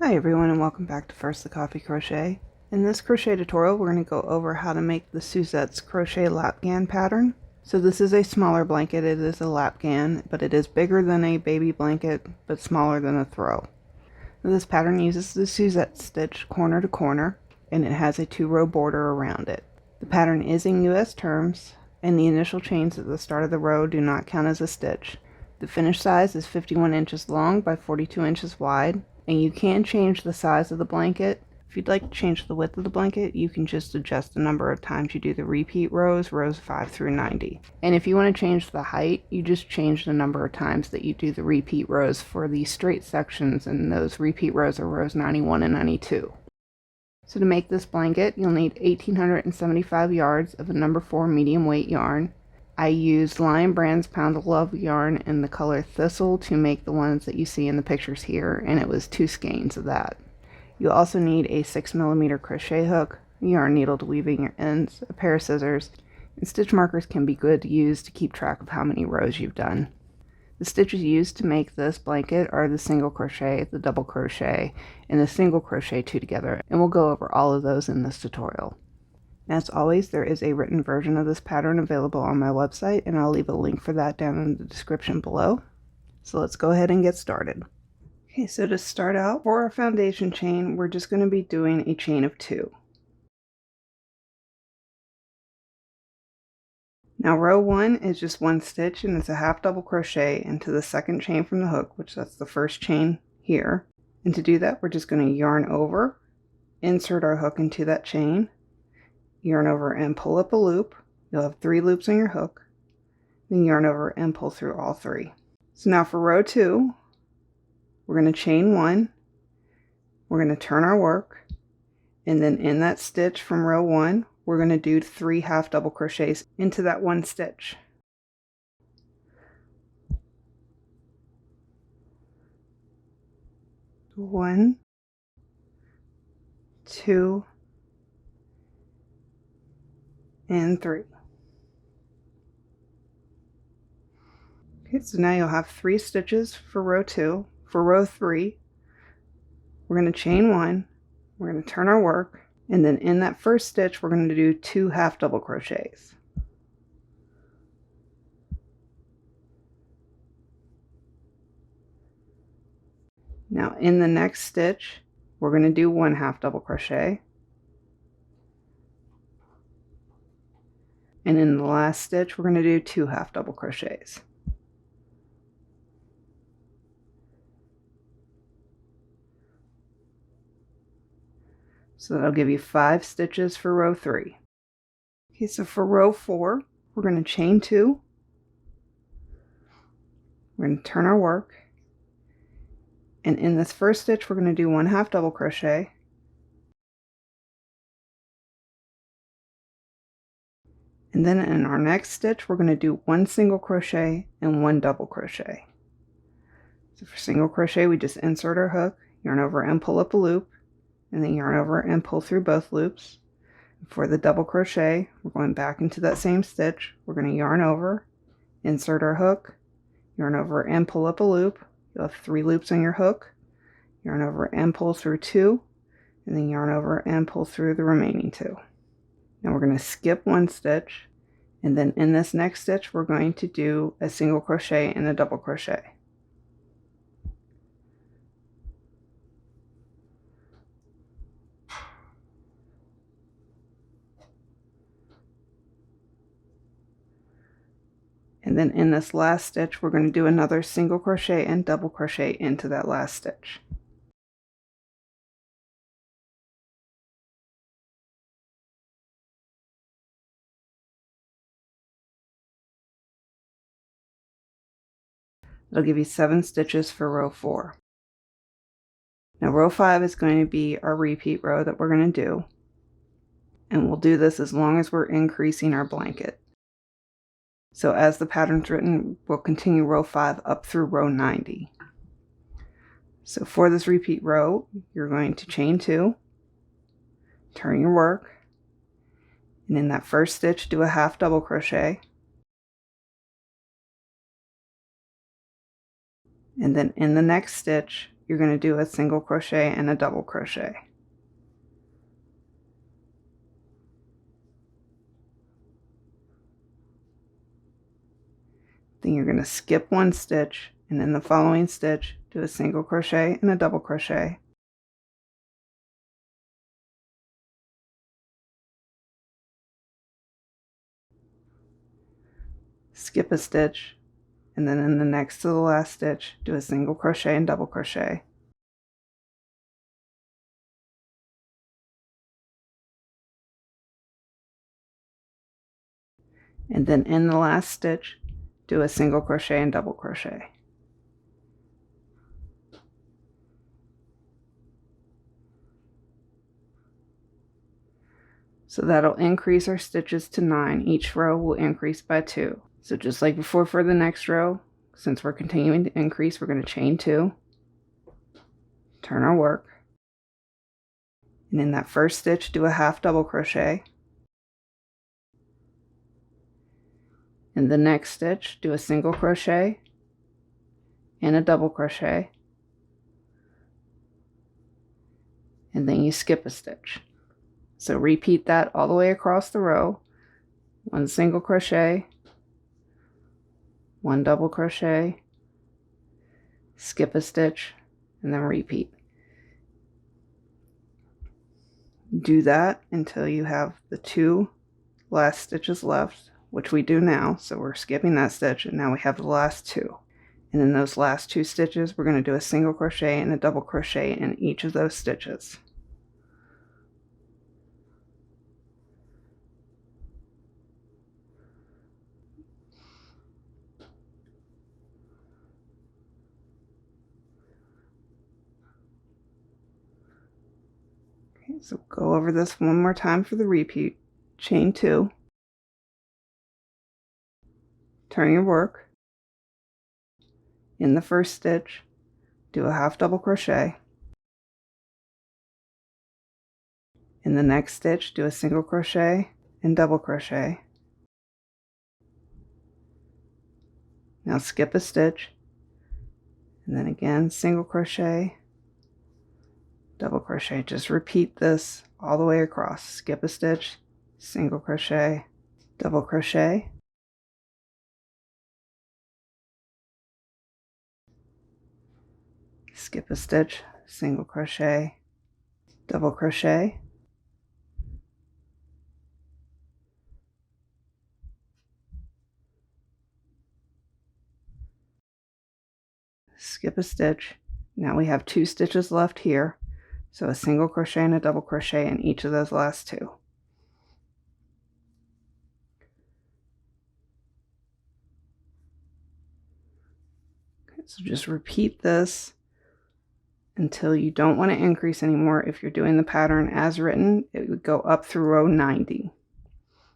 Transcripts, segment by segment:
Hi everyone, and welcome back to First the Coffee Crochet. In this crochet tutorial we're going to go over how to make the Suzette's Crochet Lapghan pattern. So this is a smaller blanket. It is a Lapghan, but it is bigger than a baby blanket but smaller than a throw. This pattern uses the Suzette Stitch corner to corner, and it has a 2-row border around it. The pattern is in US terms, and the initial chains at the start of the row do not count as a stitch. The finished size is 51 inches long by 42 inches wide. And you can change the size of the blanket. If you'd like to change the width of the blanket, you can just adjust the number of times you do the repeat rows 5 through 90. And if you want to change the height, you just change the number of times that you do the repeat rows for the straight sections, and those repeat rows are rows 91 and 92. So to make this blanket, you'll need 1,875 yards of a number 4 medium weight yarn. I used Lion Brand's Pound of Love yarn in the color Thistle to make the ones that you see in the pictures here, and it was 2 skeins of that. You'll also need a 6mm crochet hook, a yarn needle to weave in your ends, a pair of scissors, and stitch markers can be good to use to keep track of how many rows you've done. The stitches used to make this blanket are the single crochet, the double crochet, and the single crochet 2 together, and we'll go over all of those in this tutorial. As always, there is a written version of this pattern available on my website, and I'll leave a link for that down in the description below. So let's go ahead and get started. Okay, so to start out, for our foundation chain, we're just going to be doing a chain of 2. Now row 1 is just 1 stitch, and it's a half double crochet into the second chain from the hook, which that's the first chain here. And to do that, we're just going to yarn over, insert our hook into that chain, yarn over and pull up a loop. You'll have 3 loops on your hook, then yarn over and pull through all 3. So now for row 2, we're going to chain 1, we're going to turn our work, and then in that stitch from row 1, we're going to do 3 half double crochets into that 1 stitch. One, 2, and 3. Okay, so now you'll have 3 stitches for row 2. For row 3, we're going to chain 1, we're going to turn our work, and then in that first stitch we're going to do 2 half double crochets. Now in the next stitch we're going to do 1 half double crochet, and in the last stitch we're going to do 2 half double crochets. So that'll give you 5 stitches for row 3. Okay, so for row 4, we're going to chain 2, we're going to turn our work, and in this first stitch we're going to do 1 half double crochet, and then in our next stitch we're going to do 1 single crochet and 1 double crochet. So for single crochet we just insert our hook, yarn over and pull up a loop, and then yarn over and pull through both loops. For the double crochet, we're going back into that same stitch, we're going to yarn over, insert our hook, yarn over and pull up a loop. You'll have 3 loops on your hook, yarn over and pull through 2, and then yarn over and pull through the remaining 2. Now we're going to skip 1 stitch, and then in this next stitch we're going to do a single crochet and a double crochet. And then in this last stitch we're going to do another single crochet and double crochet into that last stitch. It'll give you 7 stitches for row 4. Now row 5 is going to be our repeat row that we're going to do, and we'll do this as long as we're increasing our blanket. So as the pattern's written, we'll continue row 5 up through row 90. So for this repeat row, you're going to chain 2, turn your work, and in that first stitch do a half double crochet, and then in the next stitch you're going to do a single crochet and a double crochet. Then you're going to skip one stitch, and in the following stitch do a single crochet and a double crochet. Skip a stitch, and then in the next to the last stitch do a single crochet and double crochet. And then in the last stitch do a single crochet and double crochet. So that'll increase our stitches to 9. Each row will increase by 2. So just like before for the next row, since we're continuing to increase, we're going to chain 2, turn our work, and in that first stitch do a half double crochet. In the next stitch do a single crochet and a double crochet, and then you skip a stitch. So repeat that all the way across the row. One single crochet, one double crochet, skip a stitch, and then repeat. Do that until you have the 2 last stitches left, which we do now. So we're skipping that stitch, and now we have the last 2. And in those last 2 stitches, we're going to do a single crochet and a double crochet in each of those stitches. So go over this one more time for the repeat. Chain 2, turn your work, in the first stitch do a half double crochet, in the next stitch do a single crochet and double crochet. Now skip a stitch, and then again single crochet, double crochet. Just repeat this all the way across. Skip a stitch, single crochet, double crochet, skip a stitch, single crochet, double crochet, skip a stitch. Now we have 2 stitches left here, so a single crochet and a double crochet in each of those last 2. Okay, so just repeat this until you don't want to increase anymore. If you're doing the pattern as written, it would go up through row 90.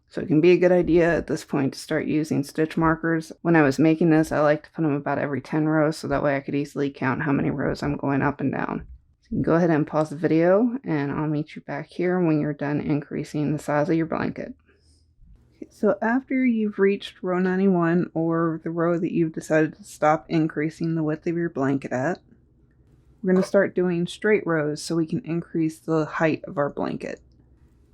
So it can be a good idea at this point to start using stitch markers. When I was making this, I like to put them about every 10 rows, so that way I could easily count how many rows I'm going up and down. So you can go ahead and pause the video, and I'll meet you back here when you're done increasing the size of your blanket. Okay, so after you've reached row 91, or the row that you've decided to stop increasing the width of your blanket at, we're going to start doing straight rows so we can increase the height of our blanket.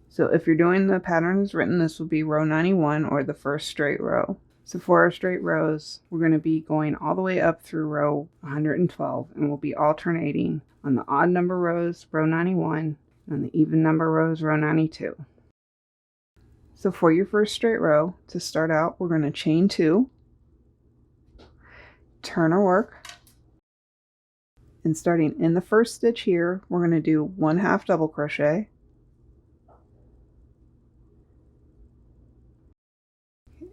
So if you're doing the pattern as written, this will be row 91, or the first straight row. So for our straight rows, we're going to be going all the way up through row 112, and we'll be alternating on the odd number rows, row 91, and the even number rows, row 92. So for your first straight row, to start out, we're going to chain 2, turn our work, and starting in the first stitch here, we're going to do 1 half double crochet,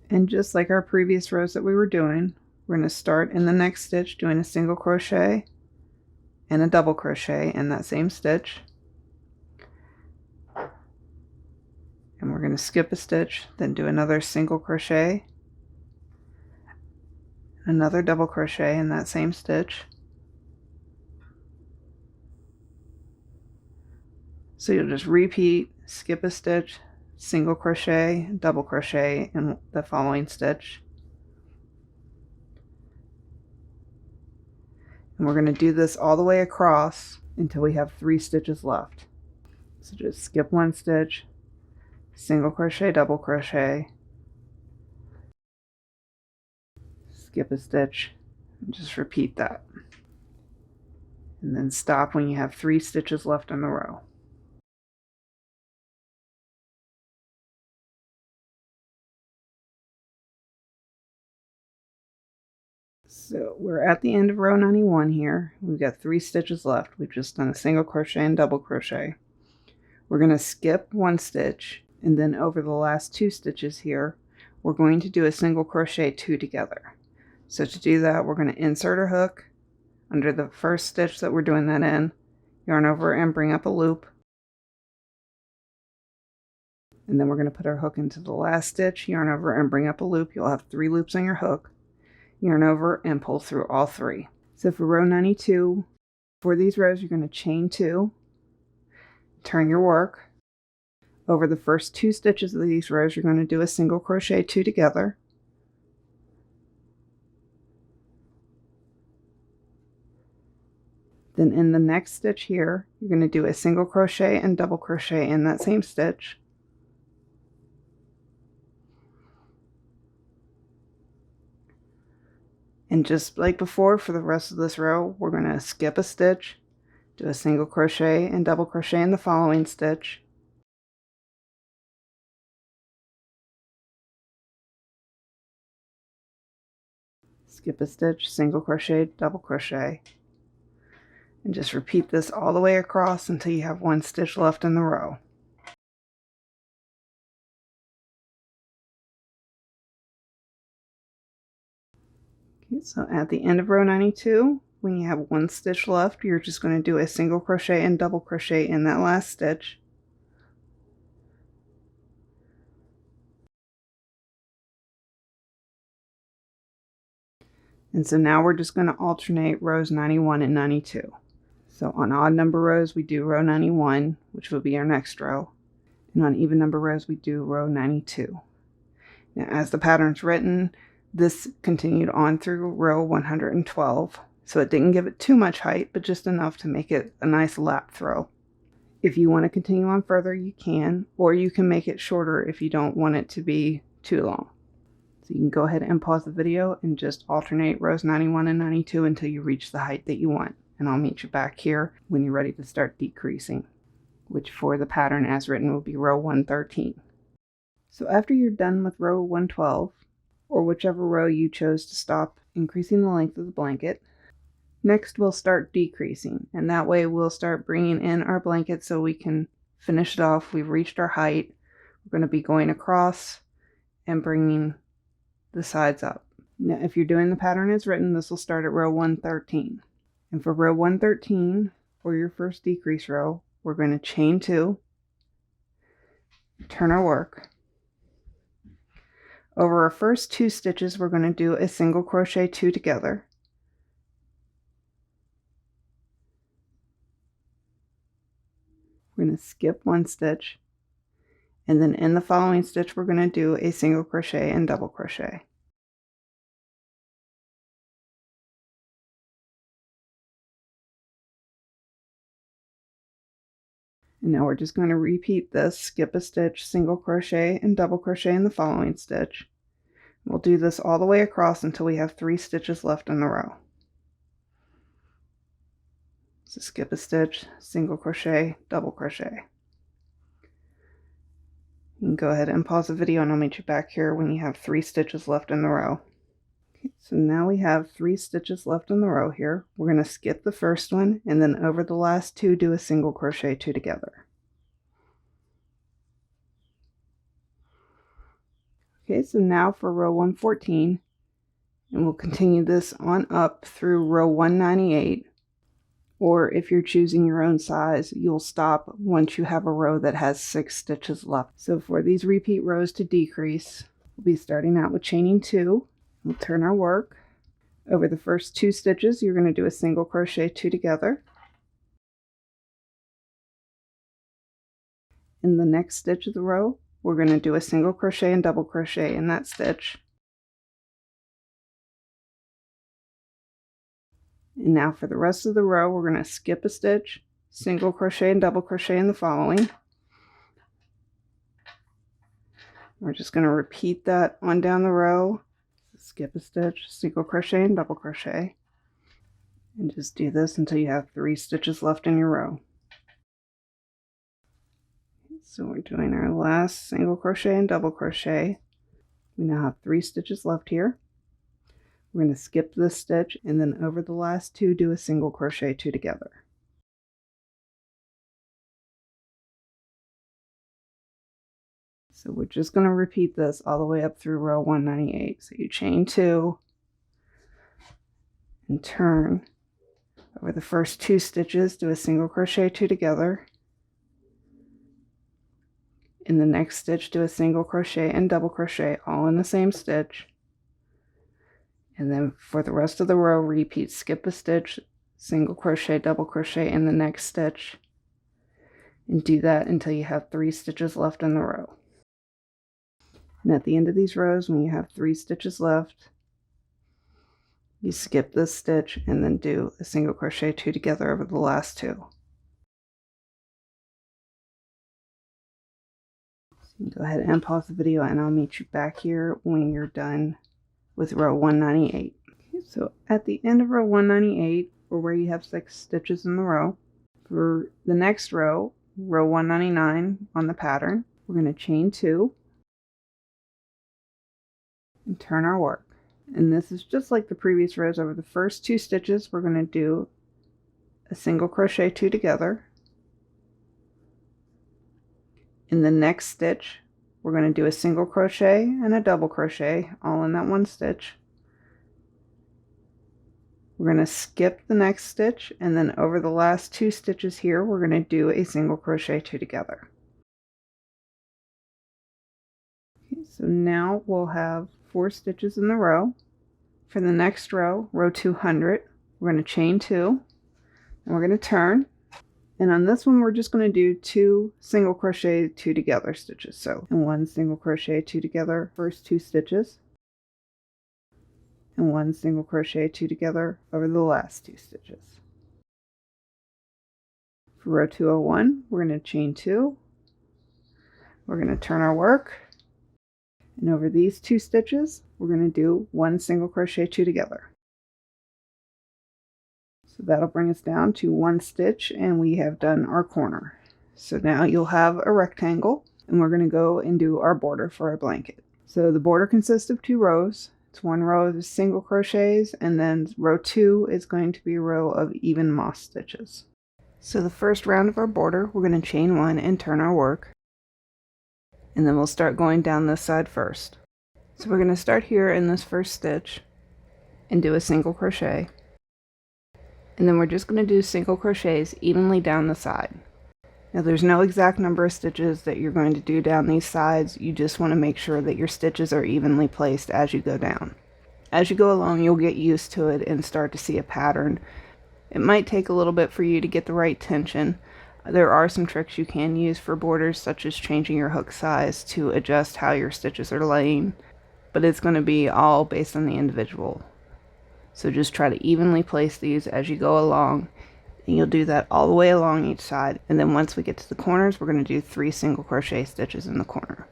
and just like our previous rows that we were doing, we're going to start in the next stitch doing a single crochet and a double crochet in that same stitch, and we're going to skip a stitch, then do another single crochet, another double crochet in that same stitch. So you'll just repeat, skip a stitch, single crochet, double crochet in the following stitch. And we're going to do this all the way across until we have 3 stitches left. So just skip 1 stitch, single crochet, double crochet, skip a stitch, and just repeat that. And then stop when you have 3 stitches left in the row. So we're at the end of row 91 here. We've got 3 stitches left. We've just done a single crochet and double crochet. We're going to skip 1 stitch, and then over the last 2 stitches here, we're going to do a single crochet 2 together. So to do that, we're going to insert our hook under the first stitch that we're doing that in, yarn over and bring up a loop. And then we're going to put our hook into the last stitch, yarn over and bring up a loop. You'll have 3 loops on your hook. Yarn over and pull through all 3. So for row 92, for these rows, you're going to chain 2, turn your work. Over the first 2 stitches of these rows, you're going to do a single crochet 2 together. Then in the next stitch here, you're going to do a single crochet and double crochet in that same stitch. And just like before, for the rest of this row, we're going to skip a stitch, do a single crochet and double crochet in the following stitch. Skip a stitch, single crochet, double crochet. And just repeat this all the way across until you have 1 stitch left in the row. Okay, so at the end of row 92, when you have 1 stitch left, you're just going to do a single crochet and double crochet in that last stitch. And so now we're just going to alternate rows 91 and 92. So on odd number rows, we do row 91, which will be our next row. And on even number rows, we do row 92. Now, as the pattern's written, this continued on through row 112. So it didn't give it too much height, but just enough to make it a nice lap throw. If you want to continue on further, you can, or you can make it shorter if you don't want it to be too long. So you can go ahead and pause the video and just alternate rows 91 and 92 until you reach the height that you want. And I'll meet you back here when you're ready to start decreasing, which for the pattern as written will be row 113. So after you're done with row 112, or whichever row you chose to stop increasing the length of the blanket, next we'll start decreasing, and that way we'll start bringing in our blanket so we can finish it off. We've reached our height. We're going to be going across and bringing the sides up. Now if you're doing the pattern as written, this will start at row 113. And for row 113, for your first decrease row, we're going to chain 2, turn our work. Over our first 2 stitches, we're going to do a single crochet 2 together. We're going to skip 1 stitch, and then in the following stitch, we're going to do a single crochet and double crochet. And now we're just going to repeat this, skip a stitch, single crochet and double crochet in the following stitch. We'll do this all the way across until we have 3 stitches left in the row. So skip a stitch, single crochet, double crochet. You can go ahead and pause the video and I'll meet you back here when you have 3 stitches left in the row. Okay, so now we have 3 stitches left in the row here. We're going to skip the first one and then over the last 2 do a single crochet 2 together. Okay, so now for row 114, and we'll continue this on up through row 198, or if you're choosing your own size, you'll stop once you have a row that has 6 stitches left. So for these repeat rows to decrease, we'll be starting out with chaining 2. We'll turn our work. Over the first 2 stitches, you're going to do a single crochet 2 together. In the next stitch of the row, we're going to do a single crochet and double crochet in that stitch. And now for the rest of the row, we're going to skip a stitch, single crochet and double crochet in the following. We're just going to repeat that on down the row, skip a stitch, single crochet and double crochet, and just do this until you have 3 stitches left in your row. So we're doing our last single crochet and double crochet. We now have 3 stitches left here. We're going to skip this stitch and then over the last 2 do a single crochet 2 together. So we're just going to repeat this all the way up through row 198. So you chain 2 and turn over the first 2 stitches, do a single crochet 2 together. In the next stitch, do a single crochet and double crochet all in the same stitch. And then for the rest of the row, repeat, skip a stitch, single crochet, double crochet in the next stitch, and do that until you have 3 stitches left in the row. And at the end of these rows, when you have 3 stitches left, you skip this stitch and then do a single crochet 2 together over the last 2. So you can go ahead and pause the video and I'll meet you back here when you're done with row 198. Okay, so at the end of row 198, or where you have 6 stitches in the row, for the next row, row 199 on the pattern, we're going to chain 2 and turn our work. And this is just like the previous rows. Over the first 2 stitches, we're going to do a single crochet 2 together. In the next stitch, we're going to do a single crochet and a double crochet all in that one stitch. We're going to skip the next stitch, and then over the last 2 stitches here, we're going to do a single crochet 2 together. Okay, so now we'll have 4 stitches in the row. For the next row, row 200, we're going to chain 2, and we're going to turn. And on this one, we're just going to do 2 single crochet 2 together stitches. So, and 1 single crochet 2 together, first 2 stitches, and 1 single crochet 2 together over the last 2 stitches. For row 201, we're going to chain 2. We're going to turn our work. And over these 2 stitches, we're going to do 1 single crochet 2 together. So that'll bring us down to 1 stitch, and we have done our corner. So now you'll have a rectangle, and we're going to go and do our border for our blanket. So the border consists of 2 rows. It's 1 row of single crochets, and then row 2 is going to be a row of even moss stitches. So the first round of our border, we're going to chain 1 and turn our work. And then we'll start going down this side first. So we're going to start here in this first stitch and do a single crochet. And then we're just going to do single crochets evenly down the side. Now there's no exact number of stitches that you're going to do down these sides. You just want to make sure that your stitches are evenly placed as you go down. As you go along, you'll get used to it and start to see a pattern. It might take a little bit for you to get the right tension. There are some tricks you can use for borders, such as changing your hook size to adjust how your stitches are laying, but it's going to be all based on the individual. So just try to evenly place these as you go along, and you'll do that all the way along each side. And then once we get to the corners, we're going to do 3 single crochet stitches in the corner.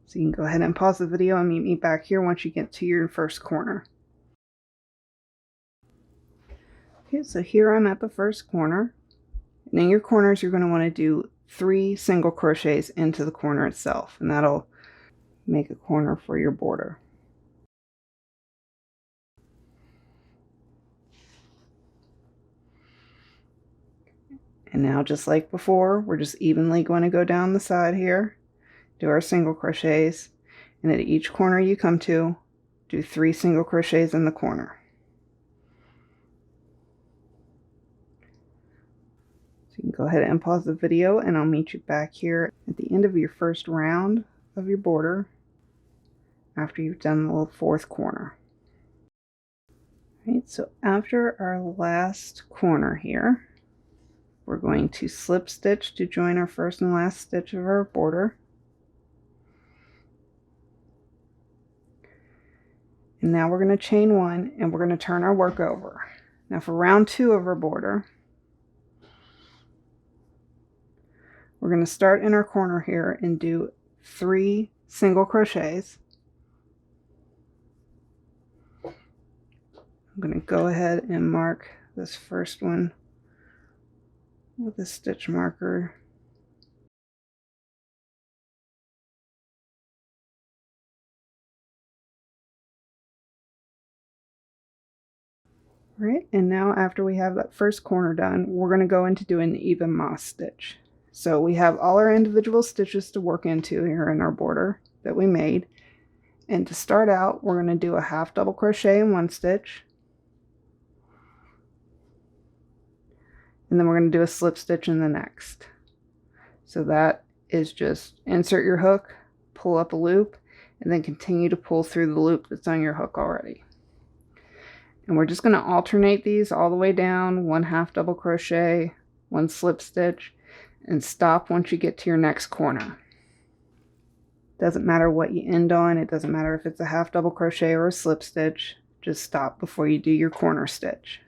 So you can go ahead and pause the video and meet me back here once you get to your first corner. Okay, so here I'm at the first corner. And in your corners, you're going to want to do 3 single crochets into the corner itself, and that'll make a corner for your border. And now, just like before, we're just evenly going to go down the side here, do our single crochets, and at each corner you come to, do 3 single crochets in the corner. You can go ahead and pause the video, and I'll meet you back here at the end of your first round of your border after you've done the little 4th corner. Alright, so after our last corner here, we're going to slip stitch to join our first and last stitch of our border. And now we're going to chain 1, and we're going to turn our work over. Now for round 2 of our border, we're going to start in our corner here and do 3 single crochets. I'm going to go ahead and mark this first one with a stitch marker. Right, and now after we have that first corner done, we're going to go into doing the even moss stitch. So we have all our individual stitches to work into here in our border that we made. And to start out, we're going to do a half double crochet in one stitch. And then we're going to do a slip stitch in the next. So that is just insert your hook, pull up a loop, and then continue to pull through the loop that's on your hook already. And we're just going to alternate these all the way down, 1 half double crochet, 1 slip stitch, and stop once you get to your next corner. Doesn't matter what you end on, it doesn't matter if it's a half double crochet or a slip stitch, just stop before you do your corner stitch.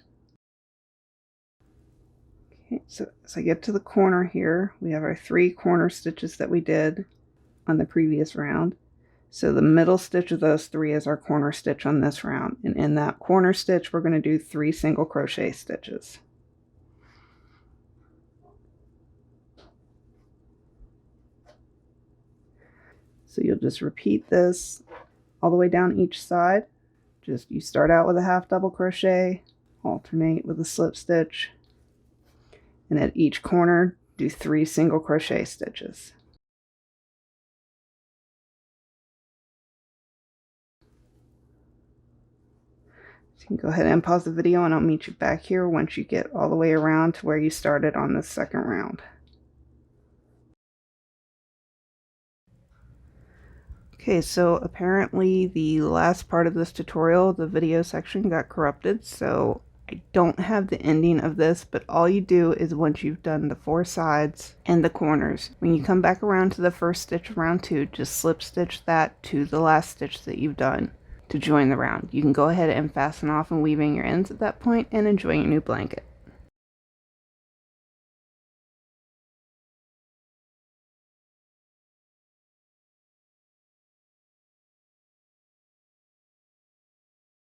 Okay, so as I get to the corner here, we have our 3 corner stitches that we did on the previous round. So the middle stitch of those 3 is our corner stitch on this round. And in that corner stitch, we're going to do 3 single crochet stitches. So you'll just repeat this all the way down each side. Just you start out with a half double crochet, alternate with a slip stitch, and at each corner, do 3 single crochet stitches. So you can go ahead and pause the video and I'll meet you back here once you get all the way around to where you started on this second round. Okay, so apparently the last part of this tutorial, the video section, got corrupted, so I don't have the ending of this, but all you do is once you've done the 4 sides and the corners, when you come back around to the first stitch of round 2, just slip stitch that to the last stitch that you've done to join the round. You can go ahead and fasten off and weave in your ends at that point and enjoy your new blanket.